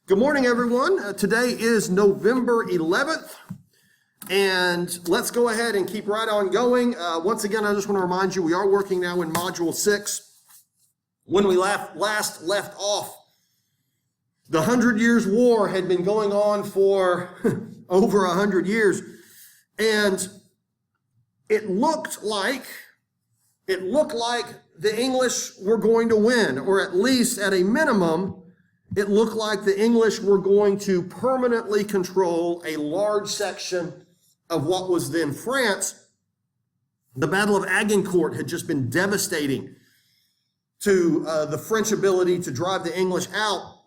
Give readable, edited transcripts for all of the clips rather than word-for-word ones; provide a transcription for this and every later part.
Good morning, everyone. Today is November 11th, and let's go ahead and keep right on going. Once again, I just want to remind you, we are working now in Module 6. When we last left off, the 100 Years' War had been going on for over 100 years, and it looked like the English were going to win, or at least at a minimum, it looked like the English were going to permanently control a large section of what was then France. The Battle of Agincourt had just been devastating to the French ability to drive the English out.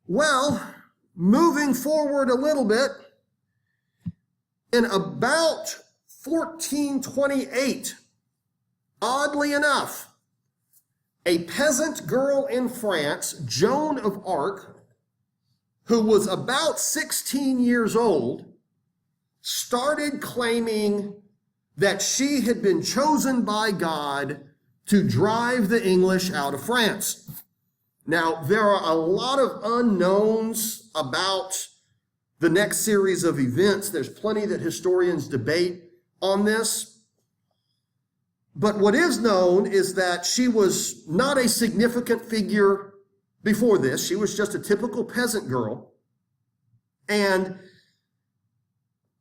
Well, moving forward a little bit, in about 1428, oddly enough, a peasant girl in France, Joan of Arc, who was about 16 years old, started claiming that she had been chosen by God to drive the English out of France. Now, there are a lot of unknowns about the next series of events. There's plenty that historians debate on this. But what is known is that she was not a significant figure before this. She was just a typical peasant girl. And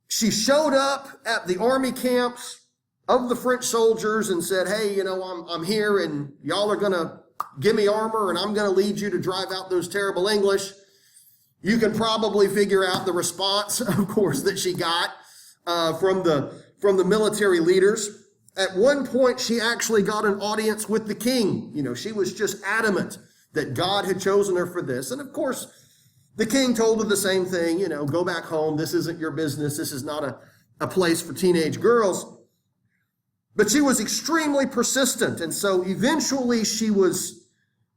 she showed up at the army camps of the French soldiers and said, hey, I'm here and y'all are going to give me armor and I'm going to lead you to drive out those terrible English. You can probably figure out the response, of course, that she got from the military leaders. At one point, she actually got an audience with the king. She was just adamant that God had chosen her for this. And of course, the king told her the same thing, go back home. This isn't your business. This is not a place for teenage girls. But she was extremely persistent. And so eventually she was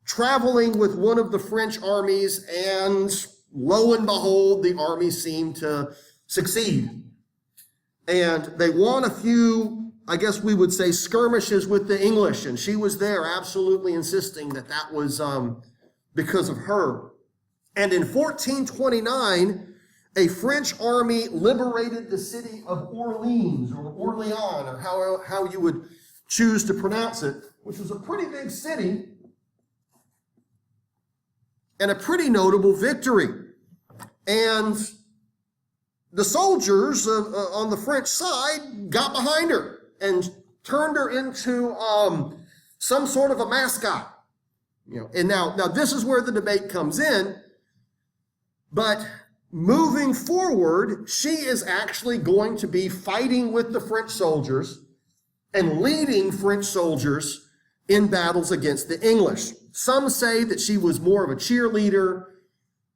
traveling with one of the French armies, and lo and behold, the army seemed to succeed. And they won a few, I guess we would say, skirmishes with the English, and she was there absolutely insisting that was because of her. And in 1429, a French army liberated the city of Orleans, or Orleans, or how you would choose to pronounce it, which was a pretty big city and a pretty notable victory. And the soldiers on the French side got behind her and turned her into some sort of a mascot. And now this is where the debate comes in. But moving forward, she is actually going to be fighting with the French soldiers and leading French soldiers in battles against the English. Some say that she was more of a cheerleader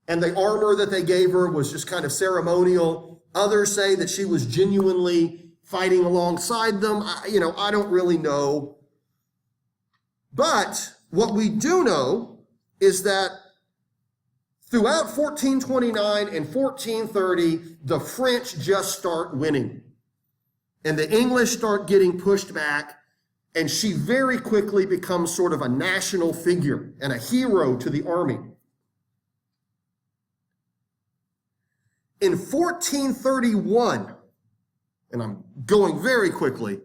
and the armor that they gave her was just kind of ceremonial. Others say that she was genuinely fighting alongside them. I don't really know. But what we do know is that throughout 1429 and 1430, the French just start winning. And the English start getting pushed back, and she very quickly becomes sort of a national figure and a hero to the army. In 1431, and I'm going very quickly,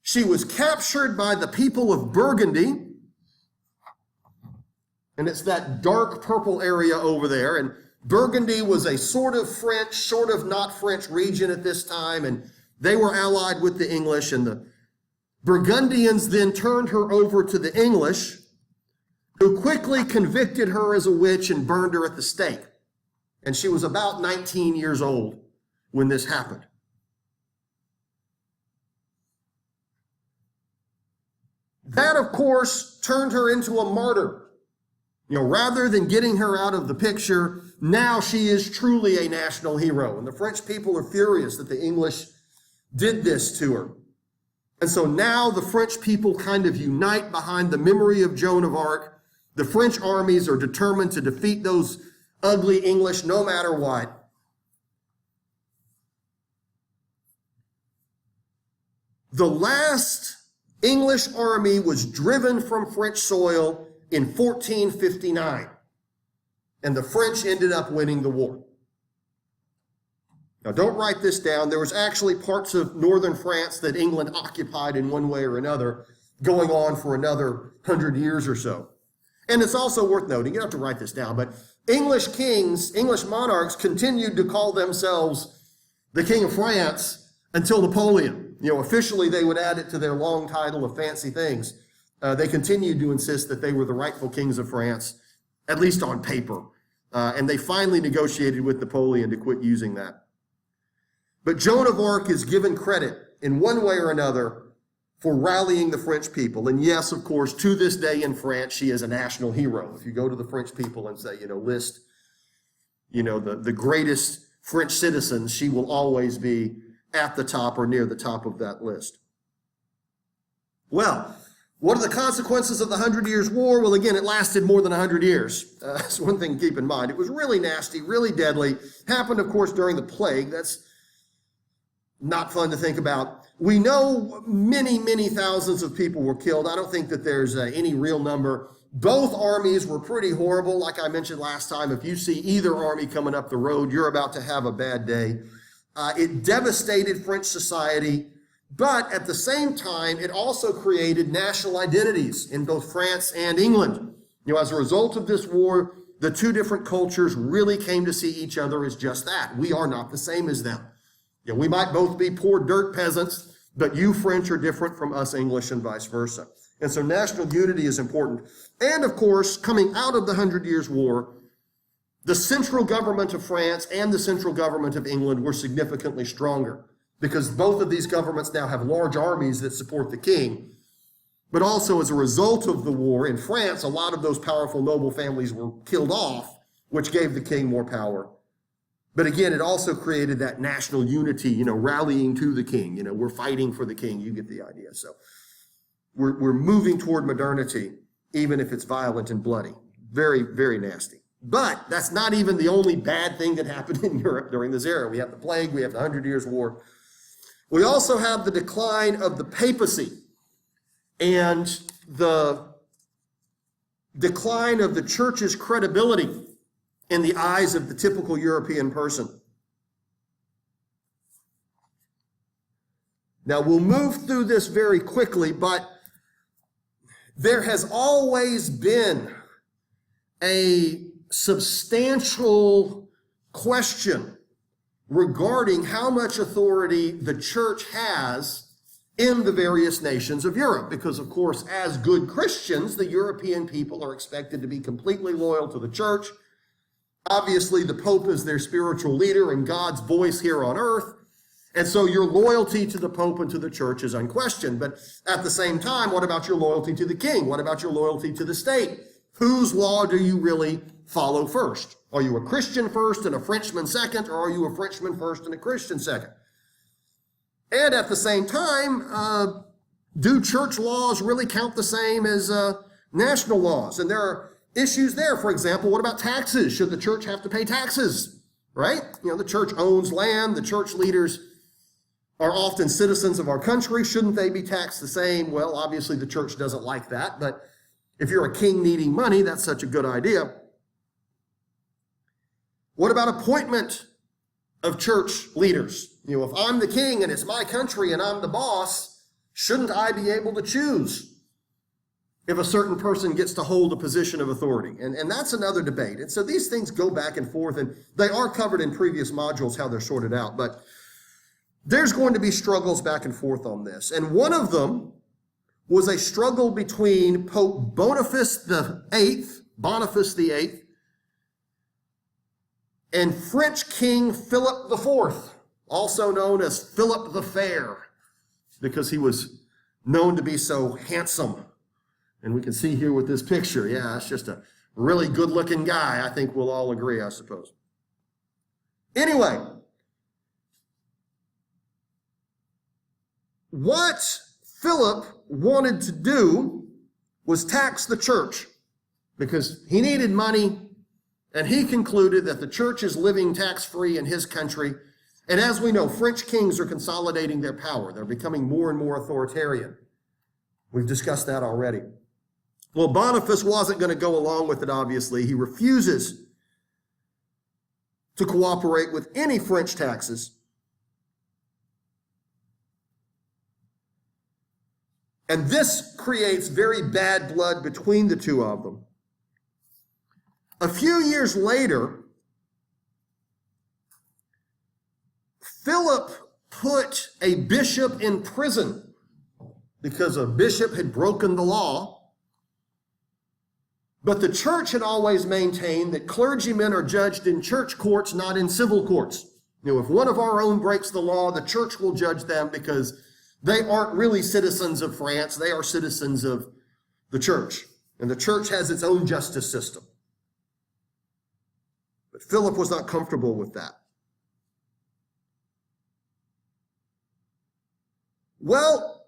she was captured by the people of Burgundy, and it's that dark purple area over there, and Burgundy was a sort of French, sort of not French region at this time, and they were allied with the English, and the Burgundians then turned her over to the English, who quickly convicted her as a witch and burned her at the stake. And she was about 19 years old when this happened. That, of course, turned her into a martyr. Rather than getting her out of the picture, now she is truly a national hero. And the French people are furious that the English did this to her. And so now the French people kind of unite behind the memory of Joan of Arc. The French armies are determined to defeat those ugly English no matter what. The last English army was driven from French soil in 1459. and the French ended up winning the war. Now, don't write this down. There was actually parts of northern France that England occupied in one way or another, going on for another 100 years or so. And it's also worth noting, you don't have to write this down, but English kings, English monarchs continued to call themselves the King of France until Napoleon. Officially they would add it to their long title of fancy things. They continued to insist that they were the rightful kings of France, at least on paper. And they finally negotiated with Napoleon to quit using that. But Joan of Arc is given credit in one way or another for rallying the French people. And yes, of course, to this day in France, she is a national hero. If you go to the French people and say, list, the greatest French citizens, she will always be at the top or near the top of that list. Well, what are the consequences of the 100 Years' War? Well, again, it lasted more than 100 years. That's one thing to keep in mind. It was really nasty, really deadly. Happened, of course, during the plague. That's not fun to think about. We know many, many thousands of people were killed. I don't think that there's any real number. Both armies were pretty horrible. Like I mentioned last time, if you see either army coming up the road, you're about to have a bad day. It devastated French society, but at the same time, it also created national identities in both France and England. As a result of this war, the two different cultures really came to see each other as just that. We are not the same as them. We might both be poor dirt peasants, but you French are different from us English and vice versa. And so national unity is important. And of course, coming out of the 100 Years' War, the central government of France and the central government of England were significantly stronger because both of these governments now have large armies that support the king. But also as a result of the war in France, a lot of those powerful noble families were killed off, which gave the king more power. But again, it also created that national unity, rallying to the king. We're fighting for the king. You get the idea. So we're moving toward modernity, even if it's violent and bloody. Very, very nasty. But that's not even the only bad thing that happened in Europe during this era. We have the plague. We have the 100 Years' War. We also have the decline of the papacy and the decline of the church's credibility in the eyes of the typical European person. Now, we'll move through this very quickly, but there has always been a substantial question regarding how much authority the church has in the various nations of Europe. Because, of course, as good Christians, the European people are expected to be completely loyal to the church. Obviously, the Pope is their spiritual leader and God's voice here on earth. And so your loyalty to the Pope and to the church is unquestioned. But at the same time, what about your loyalty to the king? What about your loyalty to the state? Whose law do you really follow first? Are you a Christian first and a Frenchman second, or are you a Frenchman first and a Christian second? And at the same time, do church laws really count the same as national laws? And there are issues there. For example, what about taxes? Should the church have to pay taxes? Right? The church owns land. The church leaders are often citizens of our country. Shouldn't they be taxed the same? Well, obviously the church doesn't like that, but if you're a king needing money, that's such a good idea. What about appointment of church leaders? If I'm the king and it's my country and I'm the boss, shouldn't I be able to choose if a certain person gets to hold a position of authority? And that's another debate. And so these things go back and forth, and they are covered in previous modules, how they're sorted out. But there's going to be struggles back and forth on this. And one of them was a struggle between Pope Boniface VIII, and French King Philip IV, also known as Philip the Fair, because he was known to be so handsome. And we can see here with this picture, yeah, it's just a really good-looking guy. I think we'll all agree, I suppose. Anyway, what Philip wanted to do was tax the church because he needed money, and he concluded that the church is living tax-free in his country. And as we know, French kings are consolidating their power. They're becoming more and more authoritarian. We've discussed that already. Well, Boniface wasn't going to go along with it, obviously. He refuses to cooperate with any French taxes. And this creates very bad blood between the two of them. A few years later, Philip put a bishop in prison because a bishop had broken the law. But the church had always maintained that clergymen are judged in church courts, not in civil courts. If one of our own breaks the law, the church will judge them because they aren't really citizens of France. They are citizens of the church. And the church has its own justice system. But Philip was not comfortable with that. Well,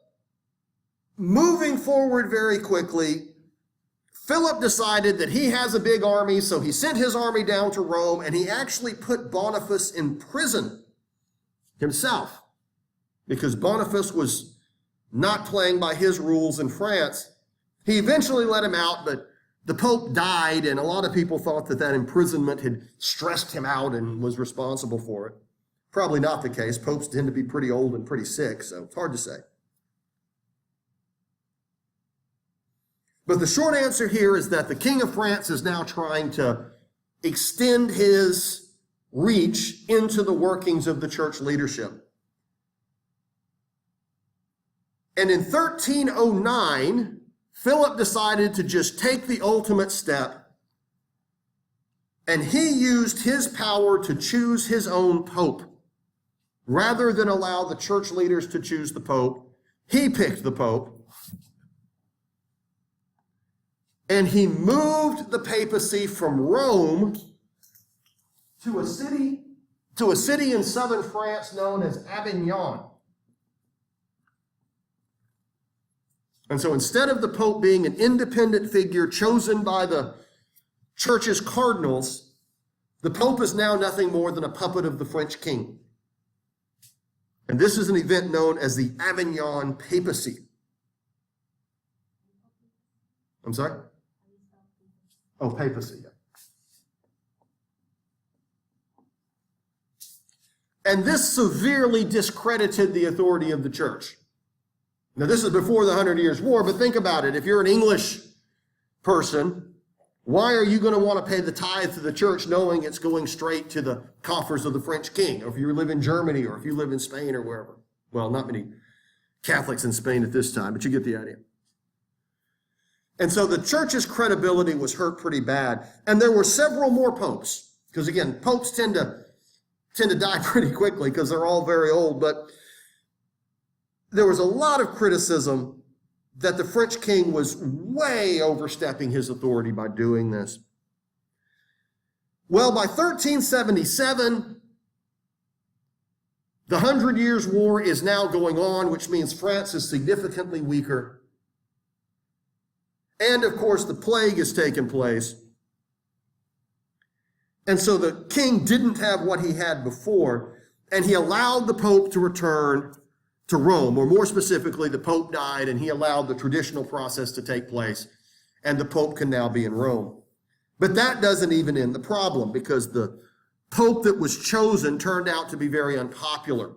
moving forward very quickly, Philip decided that he has a big army, so he sent his army down to Rome, and he actually put Boniface in prison himself, because Boniface was not playing by his rules in France. He eventually let him out, but the Pope died, and a lot of people thought that that imprisonment had stressed him out and was responsible for it. Probably not the case. Popes tend to be pretty old and pretty sick, so it's hard to say. But the short answer here is that the King of France is now trying to extend his reach into the workings of the church leadership. And in 1309, Philip decided to just take the ultimate step, and he used his power to choose his own pope. Rather than allow the church leaders to choose the pope, he picked the pope. And he moved the papacy from Rome to a city in southern France known as Avignon. And so instead of the Pope being an independent figure chosen by the church's cardinals, the Pope is now nothing more than a puppet of the French king. And this is an event known as the Avignon Papacy. I'm sorry? Oh, papacy. Yeah. And this severely discredited the authority of the church. Now, this is before the 100 Years' War, but think about it. If you're an English person, why are you going to want to pay the tithe to the church knowing it's going straight to the coffers of the French king? Or if you live in Germany, or if you live in Spain or wherever. Well, not many Catholics in Spain at this time, but you get the idea. And so the church's credibility was hurt pretty bad. And there were several more popes. Because again, popes tend to die pretty quickly because they're all very old. But there was a lot of criticism that the French king was way overstepping his authority by doing this. Well, by 1377, the 100 Years' War is now going on, which means France is significantly weaker. And of course, the plague has taken place. And so the king didn't have what he had before, and he allowed the Pope to return to Rome, or more specifically, the Pope died, and he allowed the traditional process to take place, and the Pope can now be in Rome. But that doesn't even end the problem, because the Pope that was chosen turned out to be very unpopular.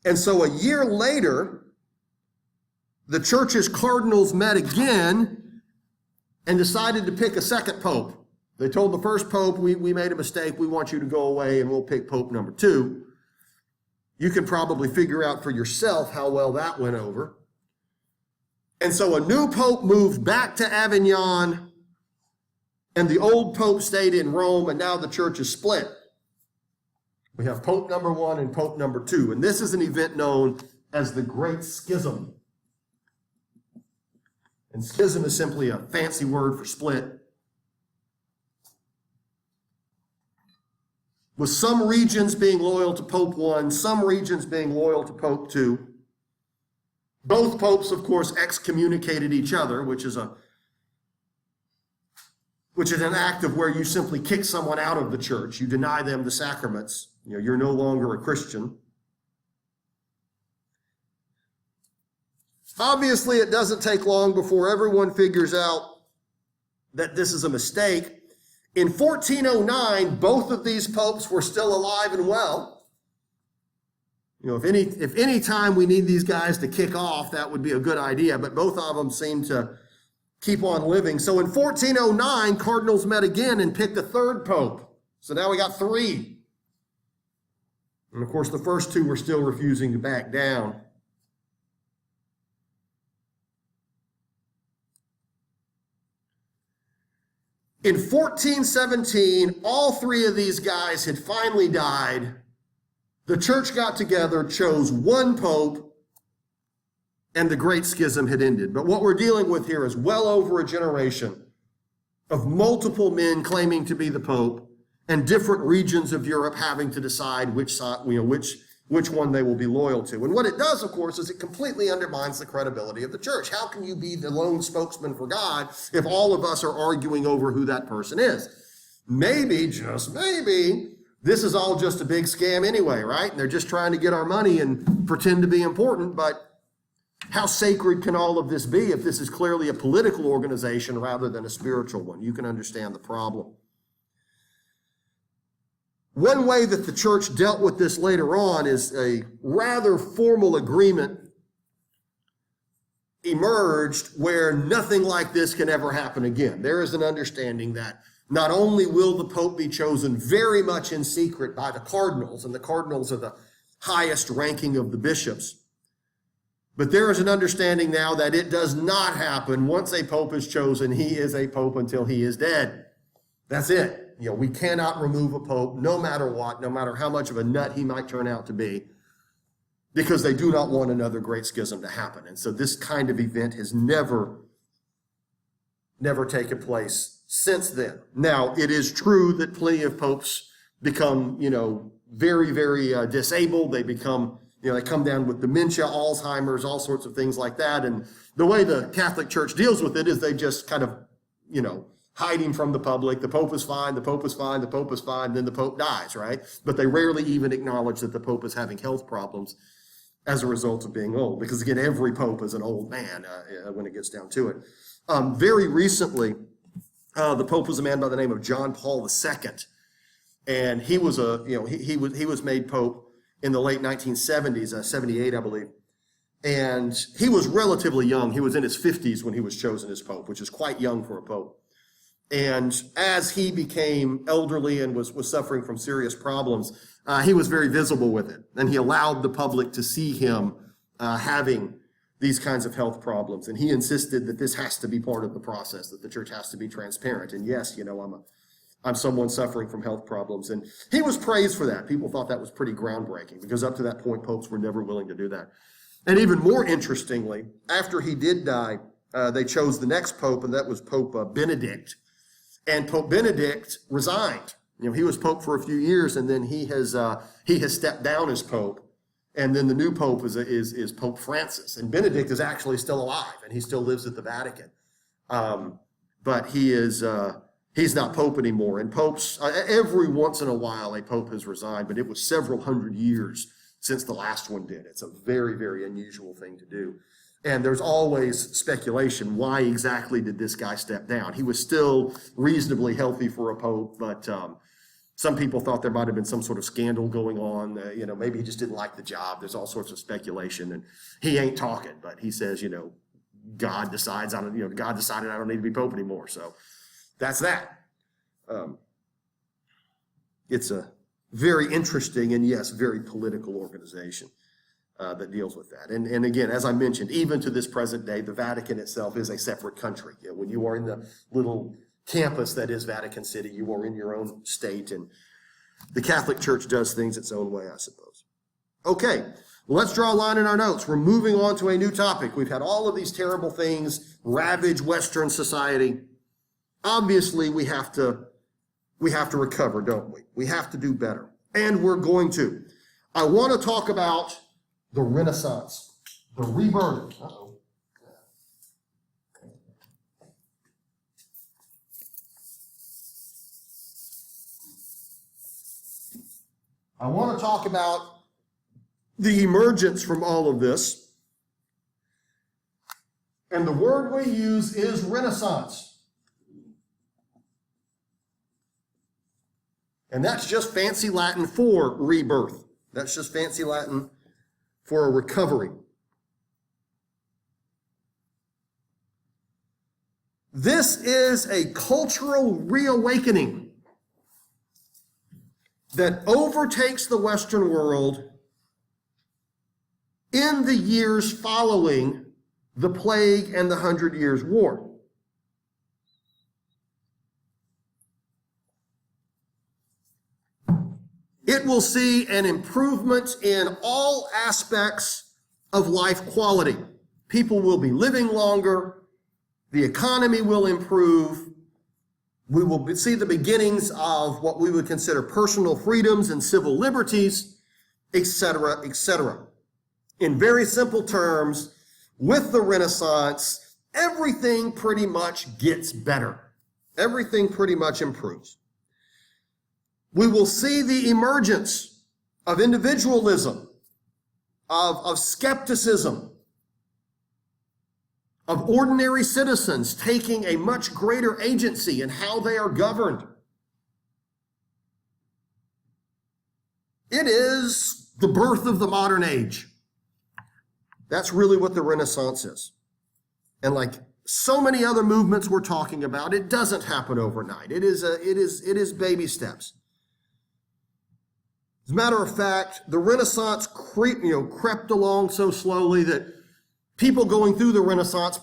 And so a year later, the church's cardinals met again and decided to pick a second pope. They told the first pope, we made a mistake, we want you to go away, and we'll pick pope number 2. You can probably figure out for yourself how well that went over. And so a new pope moved back to Avignon, and the old pope stayed in Rome, and now the church is split. We have pope number 1 and pope number 2, and this is an event known as the Great Schism. And schism is simply a fancy word for split. With some regions being loyal to Pope 1, some regions being loyal to Pope 2. Both popes, of course, excommunicated each other, which is an act of where you simply kick someone out of the church. You deny them the sacraments. You're no longer a Christian. Obviously, it doesn't take long before everyone figures out that this is a mistake. In 1409, both of these popes were still alive and well. You know, if any time we need these guys to kick off, that would be a good idea, but both of them seem to keep on living. So in 1409, cardinals met again and picked a third pope. So now we got three. And of course, the first two were still refusing to back down. In 1417, all three of these guys had finally died. The church got together, chose one pope, and the Great Schism had ended. But what we're dealing with here is well over a generation of multiple men claiming to be the pope and different regions of Europe having to decide which one they will be loyal to. And what it does, of course, is it completely undermines the credibility of the church. How can you be the lone spokesman for God if all of us are arguing over who that person is? Maybe, just maybe, this is all just a big scam anyway, right? And they're just trying to get our money and pretend to be important, but how sacred can all of this be if this is clearly a political organization rather than a spiritual one? You can understand the problem. One way that the church dealt with this later on is a rather formal agreement emerged where nothing like this can ever happen again. There is an understanding that not only will the Pope be chosen very much in secret by the cardinals, and the cardinals are the highest ranking of the bishops, but there is an understanding now that it does not happen. Once a Pope is chosen, he is a Pope until he is dead. That's it. You know, we cannot remove a pope no matter what, no matter how much of a nut he might turn out to be, because they do not want another great schism to happen. And so this kind of event has never taken place since then. Now, it is true that plenty of popes become, very, very disabled. They become, they come down with dementia, Alzheimer's, all sorts of things like that. And the way the Catholic Church deals with it is they just kind of, hiding from the public. The Pope is fine, the Pope is fine, the Pope is fine, then the Pope dies, right? But they rarely even acknowledge that the Pope is having health problems as a result of being old, because again, every Pope is an old man when it gets down to it. Very recently, the Pope was a man by the name of John Paul II, and he was he was made Pope in the late 1970s, 78, I believe. And he was relatively young. He was in his 50s when he was chosen as Pope, which is quite young for a Pope. And as he became elderly and was suffering from serious problems, he was very visible with it. And he allowed the public to see him having these kinds of health problems. And he insisted that this has to be part of the process, that the church has to be transparent. And yes, I'm someone suffering from health problems. And he was praised for that. People thought that was pretty groundbreaking, because up to that point, popes were never willing to do that. And even more interestingly, after he did die, they chose the next pope, and that was Pope Benedict. And Pope Benedict resigned. He was Pope for a few years, and then he has stepped down as Pope. And then the new Pope is Pope Francis. And Benedict is actually still alive, and he still lives at the Vatican. But he's not Pope anymore. And popes, every once in a while, a Pope has resigned, but it was several hundred years since the last one did. It's a very, very unusual thing to do. And there's always speculation, why exactly did this guy step down? He was still reasonably healthy for a pope, but some people thought there might have been some sort of scandal going on. Maybe he just didn't like the job. There's all sorts of speculation, and he ain't talking, but he says, God decided I don't need to be pope anymore. So that's that. It's a very interesting and yes, very political organization that deals with that. And again, as I mentioned, even to this present day, the Vatican itself is a separate country. When you are in the little campus that is Vatican City, you are in your own state, and the Catholic Church does things its own way, I suppose. Okay, let's draw a line in our notes. We're moving on to a new topic. We've had all of these terrible things ravage Western society. Obviously, we have to recover, don't we? We have to do better, and we're going to. I want to talk about the Renaissance, the rebirth. I want to talk about the emergence from all of this. And the word we use is Renaissance. And that's just fancy Latin for rebirth. That's just fancy Latin for a recovery. This is a cultural reawakening that overtakes the Western world in the years following the plague and the 100 Years' War. It will see an improvement in all aspects of life quality. People will be living longer. The economy will improve. We will see the beginnings of what we would consider personal freedoms and civil liberties, etc., etc. In very simple terms, with the Renaissance, everything pretty much gets better. Everything pretty much improves. We will see the emergence of individualism, of skepticism, of ordinary citizens taking a much greater agency in how they are governed. It is the birth of the modern age. That's really what the Renaissance is. And like so many other movements we're talking about, it doesn't happen overnight. It is baby steps. As a matter of fact, the Renaissance crept along so slowly that people going through the Renaissance,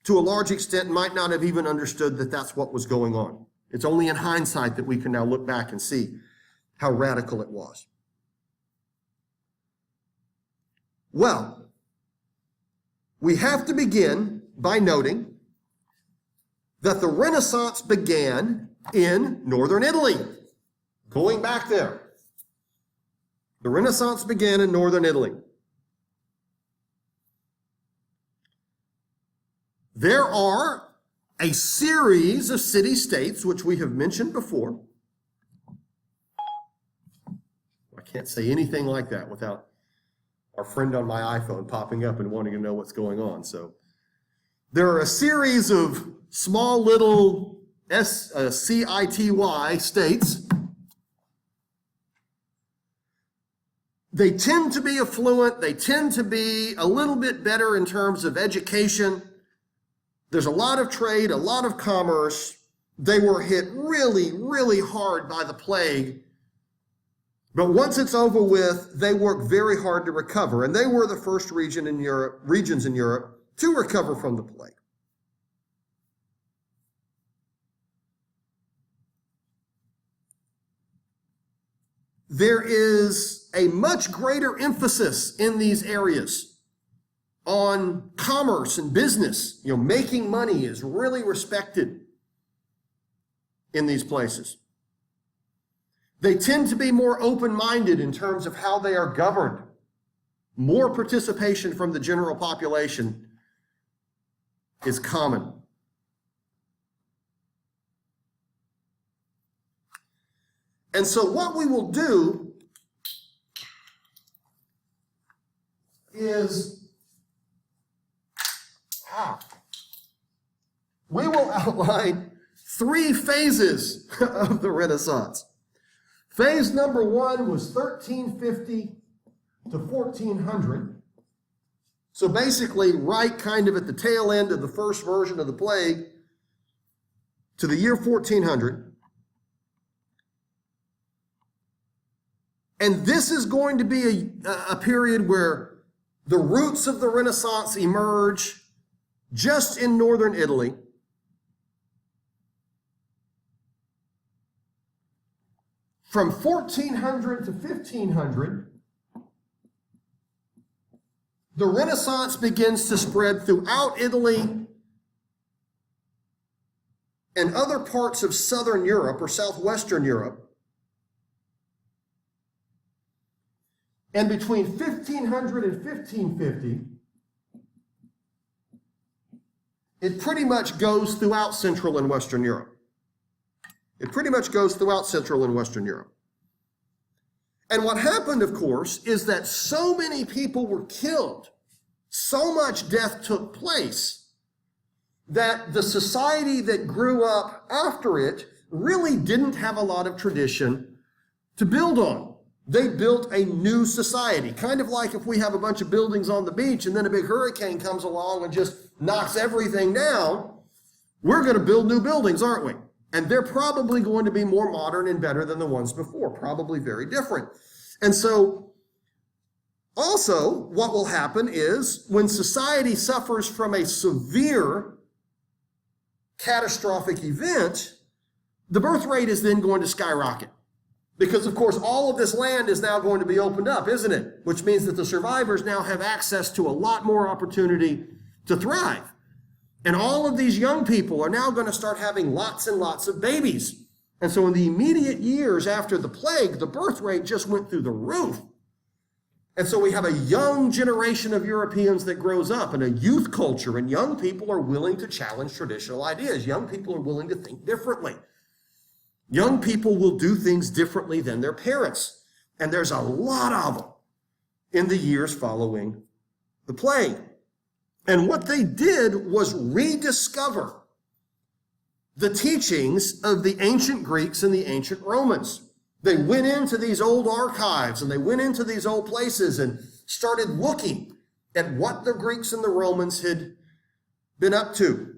to a large extent, might not have even understood that that's what was going on. It's only in hindsight that we can now look back and see how radical it was. Well, we have to begin by noting that the Renaissance began in northern Italy. Going back there. The Renaissance began in northern Italy. There are a series of city-states, which we have mentioned before. I can't say anything like that without our friend on my iPhone popping up and wanting to know what's going on. So there are a series of small little CITY states. They tend to be affluent. They tend to be a little bit better in terms of education. There's a lot of trade, a lot of commerce. They were hit really, really hard by the plague. But once it's over with, they work very hard to recover. And they were the first regions in Europe to recover from the plague. There is a much greater emphasis in these areas on commerce and business. Making money is really respected in these places. They tend to be more open-minded in terms of how they are governed. More participation from the general population is common. And so what we will do is we will outline 3 phases of the Renaissance. Phase number 1 was 1350 to 1400. So basically right kind of at the tail end of the first version of the plague to the year 1400. And this is going to be a period where the roots of the Renaissance emerge just in northern Italy. From 1400 to 1500, the Renaissance begins to spread throughout Italy and other parts of southern Europe or southwestern Europe. And between 1500 and 1550, it pretty much goes throughout Central and Western Europe. It pretty much goes throughout Central and Western Europe. And what happened, of course, is that so many people were killed, so much death took place, that the society that grew up after it really didn't have a lot of tradition to build on. They built a new society, kind of like if we have a bunch of buildings on the beach and then a big hurricane comes along and just knocks everything down. We're going to build new buildings, aren't we? And they're probably going to be more modern and better than the ones before, probably very different. And so also what will happen is when society suffers from a severe catastrophic event, the birth rate is then going to skyrocket. Because, of course, all of this land is now going to be opened up, isn't it? Which means that the survivors now have access to a lot more opportunity to thrive. And all of these young people are now going to start having lots and lots of babies. And so in the immediate years after the plague, the birth rate just went through the roof. And so we have a young generation of Europeans that grows up and a youth culture, and young people are willing to challenge traditional ideas. Young people are willing to think differently. Young people will do things differently than their parents. And there's a lot of them in the years following the plague. And what they did was rediscover the teachings of the ancient Greeks and the ancient Romans. They went into these old archives and they went into these old places and started looking at what the Greeks and the Romans had been up to.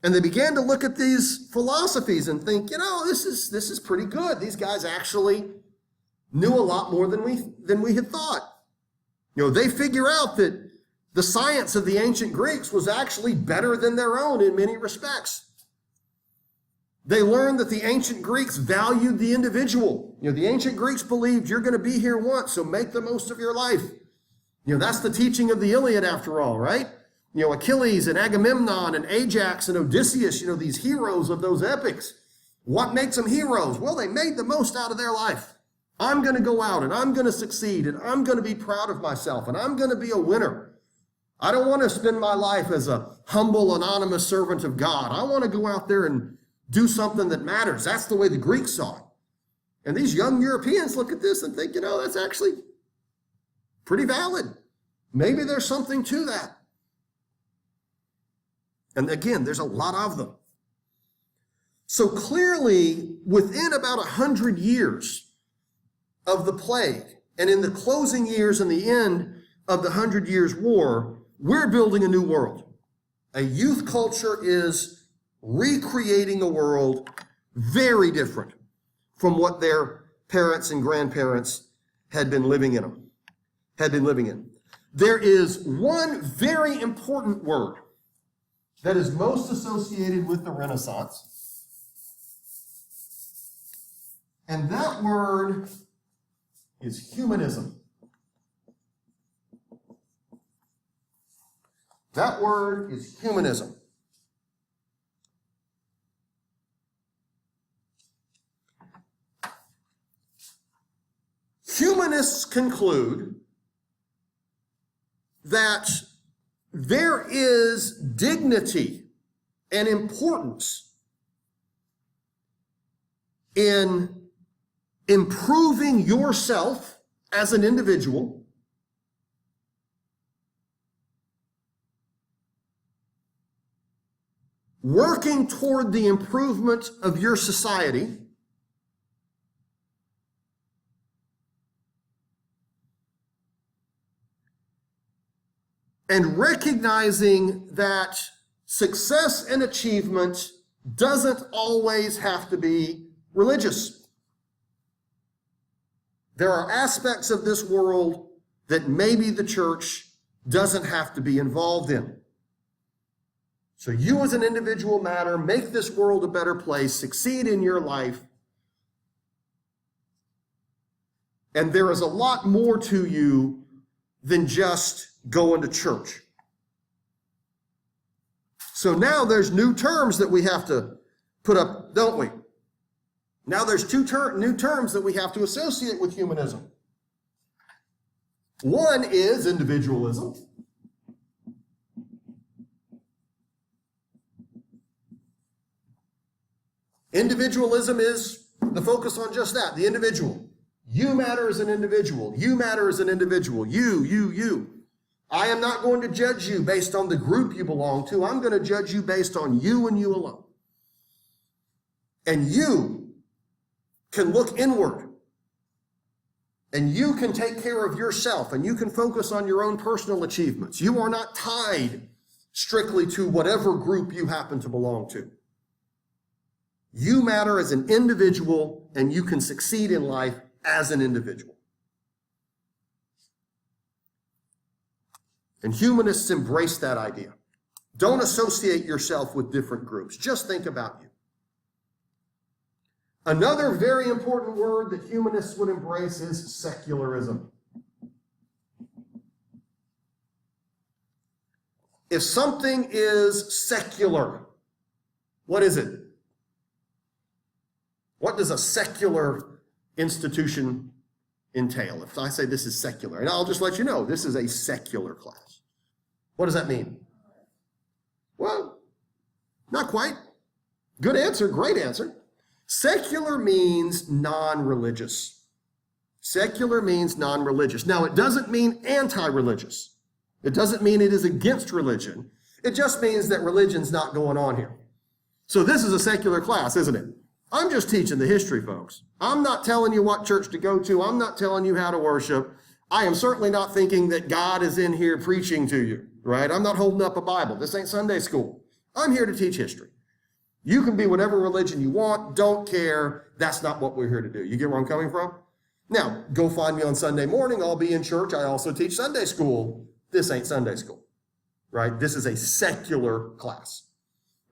And they began to look at these philosophies and think, this is pretty good. These guys actually knew a lot more than we had thought. They figure out that the science of the ancient Greeks was actually better than their own in many respects. They learned that the ancient Greeks valued the individual. The ancient Greeks believed you're going to be here once, so make the most of your life. That's the teaching of the Iliad after all, right? Achilles and Agamemnon and Ajax and Odysseus, these heroes of those epics. What makes them heroes? Well, they made the most out of their life. I'm going to go out and I'm going to succeed and I'm going to be proud of myself and I'm going to be a winner. I don't want to spend my life as a humble, anonymous servant of God. I want to go out there and do something that matters. That's the way the Greeks saw it. And these young Europeans look at this and think, that's actually pretty valid. Maybe there's something to that. And again, there's a lot of them. So clearly, within about 100 years of the plague, and in the closing years and the end of the 100 Years' War, we're building a new world. A youth culture is recreating a world very different from what their parents and grandparents had been living in. There is one very important word that is most associated with the Renaissance. And that word is humanism. That word is humanism. Humanists conclude that there is dignity and importance in improving yourself as an individual, working toward the improvement of your society, and recognizing that success and achievement doesn't always have to be religious. There are aspects of this world that maybe the church doesn't have to be involved in. So you as an individual matter, make this world a better place, succeed in your life. And there is a lot more to you than just going to church. So now there's new terms that we have to put up, don't we? Now there's new terms that we have to associate with humanism. One is individualism. Individualism is the focus on just that, the individual. You matter as an individual. You matter as an individual. You. I am not going to judge you based on the group you belong to. I'm going to judge you based on you and you alone. And you can look inward And you can take care of yourself and you can focus on your own personal achievements. You are not tied strictly to whatever group you happen to belong to. You matter as an individual and you can succeed in life as an individual. And humanists embrace that idea. Don't associate yourself with different groups. Just think about you. Another very important word that humanists would embrace is secularism. If something is secular, what is it? What does a secular institution entail? If I say this is secular, and I'll just let you know, this is a secular class. What does that mean? Well, not quite. Good answer, great answer. Secular means non-religious. Secular means non-religious. Now, it doesn't mean anti-religious. It doesn't mean it is against religion. It just means that religion's not going on here. So this is a secular class, isn't it? I'm just teaching the history, folks. I'm not telling you what church to go to. I'm not telling you how to worship. I am certainly not thinking that God is in here preaching to you, right? I'm not holding up a Bible. This ain't Sunday school. I'm here to teach history. You can be whatever religion you want, don't care. That's not what we're here to do. You get where I'm coming from? Now, go find me on Sunday morning. I'll be in church. I also teach Sunday school. This ain't Sunday school, right? This is a secular class,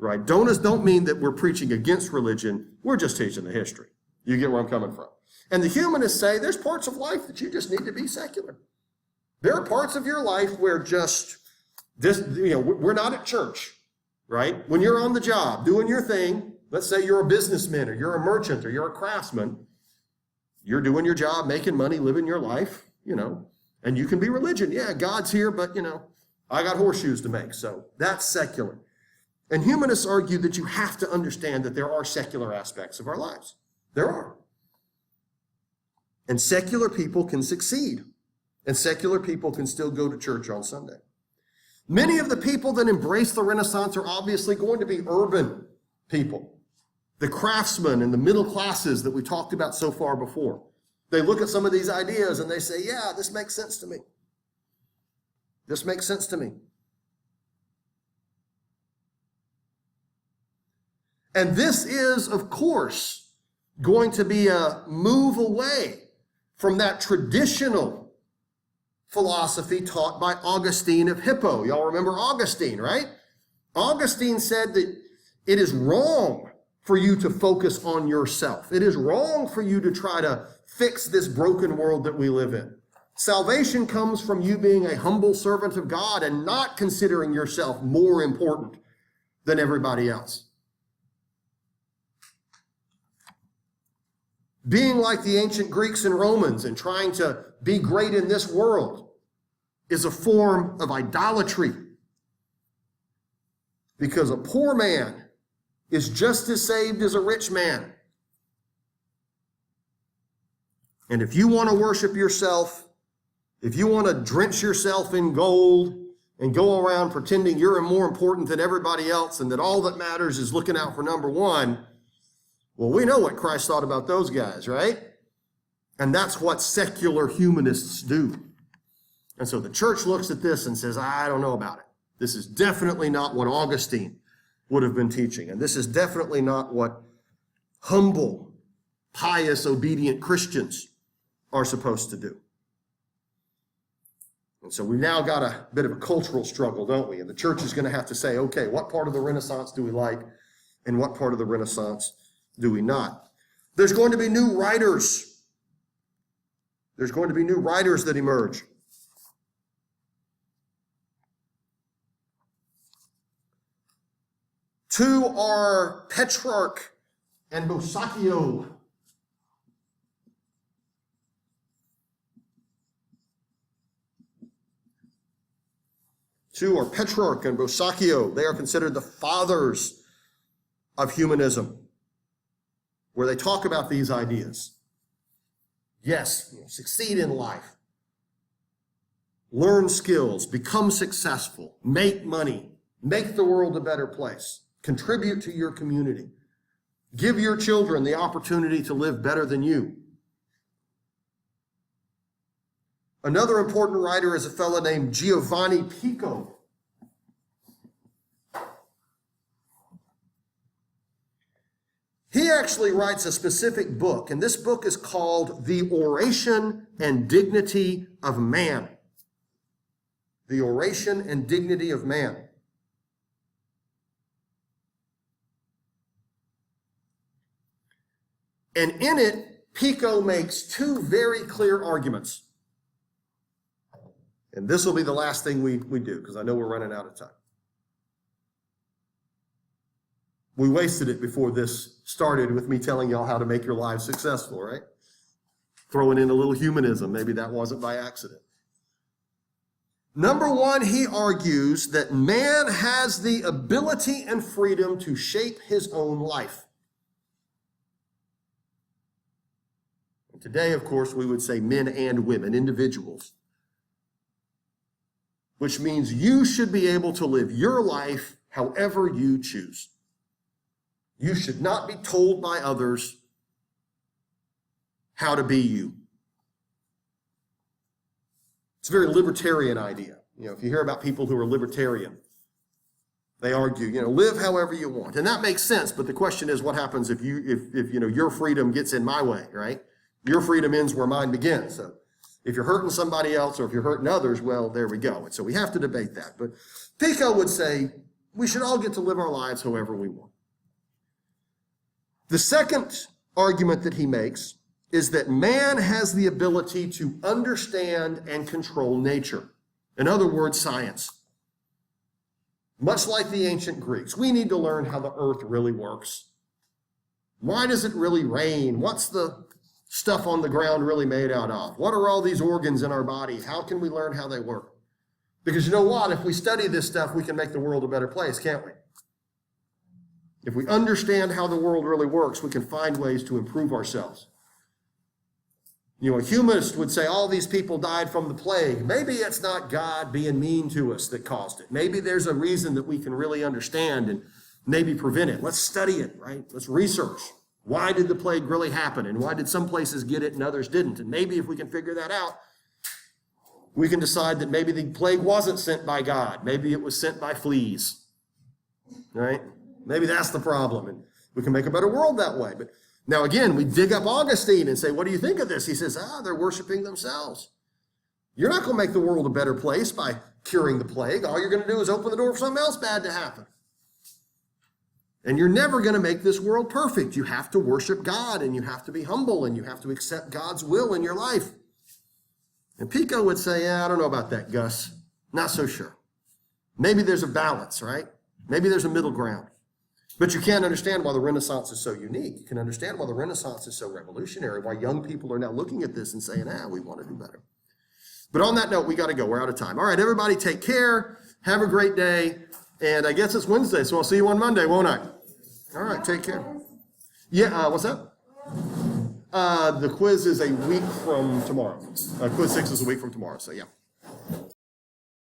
right? Don't mean that we're preaching against religion. We're just teaching the history. You get where I'm coming from? And the humanists say there's parts of life that you just need to be secular. There are parts of your life where just this, we're not at church. Right? When you're on the job, doing your thing, let's say you're a businessman or you're a merchant or you're a craftsman, you're doing your job, making money, living your life, and you can be religion. Yeah, God's here, but, I got horseshoes to make. So that's secular. And humanists argue that you have to understand that there are secular aspects of our lives. There are. And secular people can succeed. And secular people can still go to church on Sunday. Many of the people that embrace the Renaissance are obviously going to be urban people. The craftsmen and the middle classes that we talked about so far before. They look at some of these ideas and they say, yeah, this makes sense to me. This makes sense to me. And this is, of course, going to be a move away from that traditional philosophy taught by Augustine of Hippo. Y'all remember Augustine, right? Augustine said that it is wrong for you to focus on yourself. It is wrong for you to try to fix this broken world that we live in. Salvation comes from you being a humble servant of God and not considering yourself more important than everybody else. Being like the ancient Greeks and Romans and trying to be great in this world is a form of idolatry. Because a poor man is just as saved as a rich man. And if you want to worship yourself, if you want to drench yourself in gold and go around pretending you're more important than everybody else and that all that matters is looking out for number one, well, we know what Christ thought about those guys, right? And that's what secular humanists do. And so the church looks at this and says, I don't know about it. This is definitely not what Augustine would have been teaching. And this is definitely not what humble, pious, obedient Christians are supposed to do. And so we've now got a bit of a cultural struggle, don't we? And the church is going to have to say, okay, what part of the Renaissance do we like and what part of the Renaissance do we not? There's going to be new writers. There's going to be new writers that emerge. Two are Petrarch and Boccaccio. Two are Petrarch and Boccaccio. They are considered the fathers of humanism, where they talk about these ideas. Yes, succeed in life. Learn skills, become successful, make money, make the world a better place, contribute to your community, give your children the opportunity to live better than you. Another important writer is a fellow named Giovanni Pico. He actually writes a specific book, and this book is called The Oration and Dignity of Man. The Oration and Dignity of Man. And in it, Pico makes two very clear arguments. And this will be the last thing we do, because I know we're running out of time. We wasted it before this started with me telling y'all how to make your lives successful, right? Throwing in a little humanism. Maybe that wasn't by accident. Number one, he argues that man has the ability and freedom to shape his own life. And today, of course, we would say men and women, individuals. Which means you should be able to live your life however you choose. You should not be told by others how to be you. It's a very libertarian idea. If you hear about people who are libertarian, they argue, live however you want. And that makes sense, but the question is what happens if your freedom gets in my way, right? Your freedom ends where mine begins. So if you're hurting somebody else or if you're hurting others, well, there we go. And so we have to debate that. But Pico would say we should all get to live our lives however we want. The second argument that he makes is that man has the ability to understand and control nature. In other words, science. Much like the ancient Greeks, we need to learn how the earth really works. Why does it really rain? What's the stuff on the ground really made out of? What are all these organs in our body? How can we learn how they work? Because you know what? If we study this stuff, we can make the world a better place, can't we? If we understand how the world really works, we can find ways to improve ourselves. A humanist would say all these people died from the plague. Maybe it's not God being mean to us that caused it. Maybe there's a reason that we can really understand and maybe prevent it. Let's study it, right? Let's research. Why did the plague really happen? And why did some places get it and others didn't? And maybe if we can figure that out, we can decide that maybe the plague wasn't sent by God. Maybe it was sent by fleas, right? Maybe that's the problem, and we can make a better world that way. But now again, we dig up Augustine and say, what do you think of this? He says, they're worshiping themselves. You're not going to make the world a better place by curing the plague. All you're going to do is open the door for something else bad to happen. And you're never going to make this world perfect. You have to worship God, and you have to be humble, and you have to accept God's will in your life. And Pico would say, I don't know about that, Gus. Not so sure. Maybe there's a balance, right? Maybe there's a middle ground. But you can't understand why the Renaissance is so unique. You can understand why the Renaissance is so revolutionary, why young people are now looking at this and saying, we want to do better. But on that note, we got to go. We're out of time. All right, everybody take care. Have a great day. And I guess it's Wednesday, so I'll see you on Monday, won't I? All right, take care. Yeah, what's that? The quiz is a week from tomorrow. Quiz 6 is a week from tomorrow, so yeah.